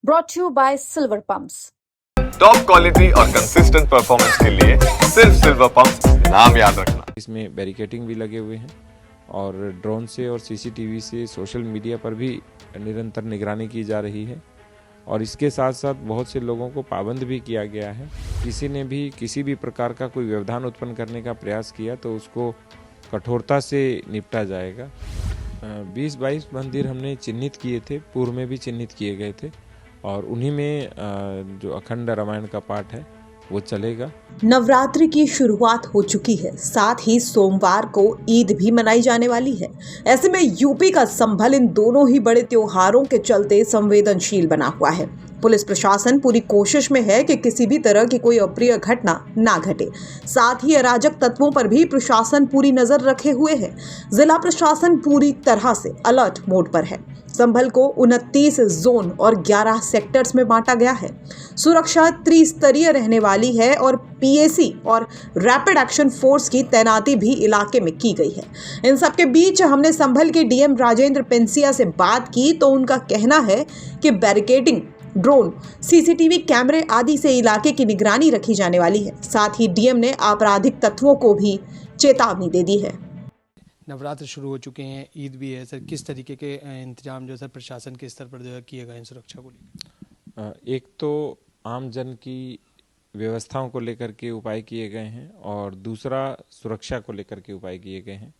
brought to you by Silver Pumps. Top quality और consistent performance के लिए सिर्फ सिल्वर पंप्स, नाम याद रखना। इसमें बैरिकेडिंग भी लगे हुए हैं और ड्रोन से और सीसीटीवी से सोशल मीडिया पर भी निरंतर निगरानी की जा रही है और इसके साथ साथ बहुत से लोगों को पाबंद भी किया गया है। किसी ने भी किसी भी प्रकार का कोई व्यवधान उत्पन्न करने का प्रयास किया तो उसको कठोरता से निपटा जाएगा। 20-22 मंदिर हमने चिन्हित किए थे, पूर्व में भी चिन्हित किए गए थे और उन्हीं में जो अखंड रामायण का पाठ है वो चलेगा। नवरात्रि की शुरुआत हो चुकी है, साथ ही सोमवार को ईद भी मनाई जाने वाली है। ऐसे में यूपी का संभल इन दोनों ही बड़े त्योहारों के चलते संवेदनशील बना हुआ है। पुलिस प्रशासन पूरी कोशिश में है कि किसी भी तरह की कोई अप्रिय घटना ना घटे। साथ ही अराजक तत्वों पर भी प्रशासन पूरी नजर रखे हुए है। जिला प्रशासन पूरी तरह से अलर्ट मोड पर है। संभल को 29 जोन और 11 सेक्टर्स में बांटा गया है। सुरक्षा त्रिस्तरीय रहने वाली है और पीएसी और रैपिड एक्शन फोर्स की तैनाती भी इलाके में की गई है। इन सब के बीच हमने संभल के डीएम राजेंद्र पेंसिया से बात की तो उनका कहना है कि बैरिकेडिंग, ड्रोन, सीसीटीवी कैमरे आदि से इलाके की निगरानी रखी जाने वाली है। साथ ही डीएम ने आपराधिक तत्वों को भी चेतावनी दे दी है। नवरात्र शुरू हो चुके हैं, ईद भी है सर, किस तरीके के इंतजाम जो सर प्रशासन के स्तर पर जो है किए गए हैं सुरक्षा को लेकर? एक तो आम जन की व्यवस्थाओं को लेकर के उपाय किए गए हैं और दूसरा सुरक्षा को लेकर के उपाय किए गए हैं।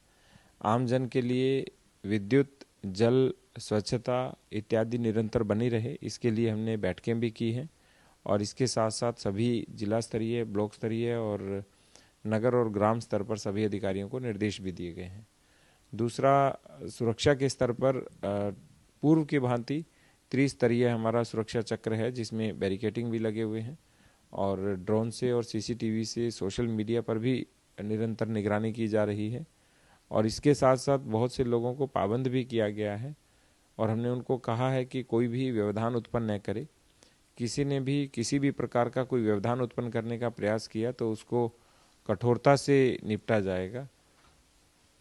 आम जन के लिए विद्युत, जल, स्वच्छता इत्यादि निरंतर बनी रहे, इसके लिए हमने बैठकें भी की हैं और इसके साथ साथ सभी जिला स्तरीय, ब्लॉक स्तरीय और नगर और ग्राम स्तर पर सभी अधिकारियों को निर्देश भी दिए गए हैं। दूसरा, सुरक्षा के स्तर पर पूर्व की भांति त्रिस्तरीय हमारा सुरक्षा चक्र है जिसमें बैरिकेडिंग भी लगे हुए हैं और ड्रोन से और सीसीटीवी से सोशल मीडिया पर भी निरंतर निगरानी की जा रही है और इसके साथ साथ बहुत से लोगों को पाबंद भी किया गया है और हमने उनको कहा है कि कोई भी व्यवधान उत्पन्न न करे। किसी ने भी किसी भी प्रकार का कोई व्यवधान उत्पन्न करने का प्रयास किया तो उसको कठोरता से निपटा जाएगा।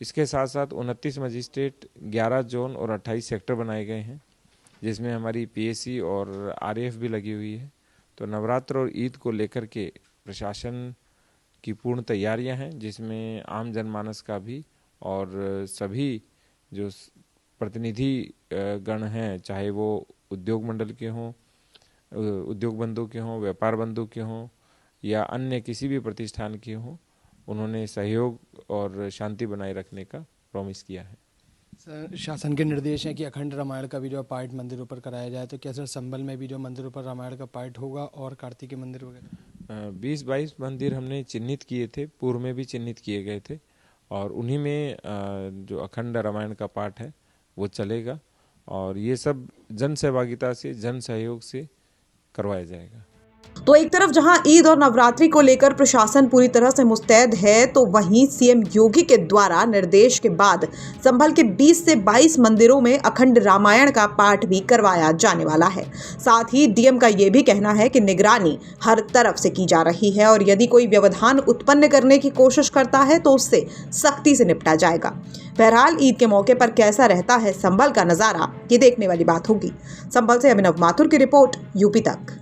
इसके साथ साथ 29 मजिस्ट्रेट, 11 जोन और 28 सेक्टर बनाए गए हैं जिसमें हमारी पीएसी और आरएएफ भी लगी हुई है। तो नवरात्र और ईद को लेकर के प्रशासन की पूर्ण तैयारियां हैं जिसमें आम जनमानस का भी और सभी जो प्रतिनिधि गण हैं, चाहे वो उद्योग मंडल के हों, उद्योग बंधु के हों, व्यापार बंधु के हों या अन्य किसी भी प्रतिष्ठान के हों, उन्होंने सहयोग और शांति बनाए रखने का प्रॉमिस किया है। सर, शासन के निर्देश हैं कि अखंड रामायण का भी जो पाठ मंदिरों पर कराया जाए, तो क्या सर संभल में भी जो मंदिरों पर रामायण का पाठ होगा और कार्तिकेय मंदिर वगैरह? 20-22 मंदिर हमने चिन्हित किए थे, पूर्व में भी चिन्हित किए गए थे और उन्हीं में जो अखंड रामायण का पाठ है वो चलेगा और ये सब जन सहभागिता से, जन सहयोग से करवाया जाएगा। तो एक तरफ जहां ईद और नवरात्रि को लेकर प्रशासन पूरी तरह से मुस्तैद है, तो वहीं सीएम योगी के द्वारा निर्देश के बाद संभल के 20 से 22 मंदिरों में अखंड रामायण का पाठ भी करवाया जाने वाला है। साथ ही डीएम का यह भी कहना है कि निगरानी हर तरफ से की जा रही है और यदि कोई व्यवधान उत्पन्न करने की कोशिश करता है तो उससे सख्ती से निपटा जाएगा। बहरहाल ईद के मौके पर कैसा रहता है संभल का नजारा, ये देखने वाली बात होगी। संभल से अभिनव माथुर की रिपोर्ट, यूपी तक।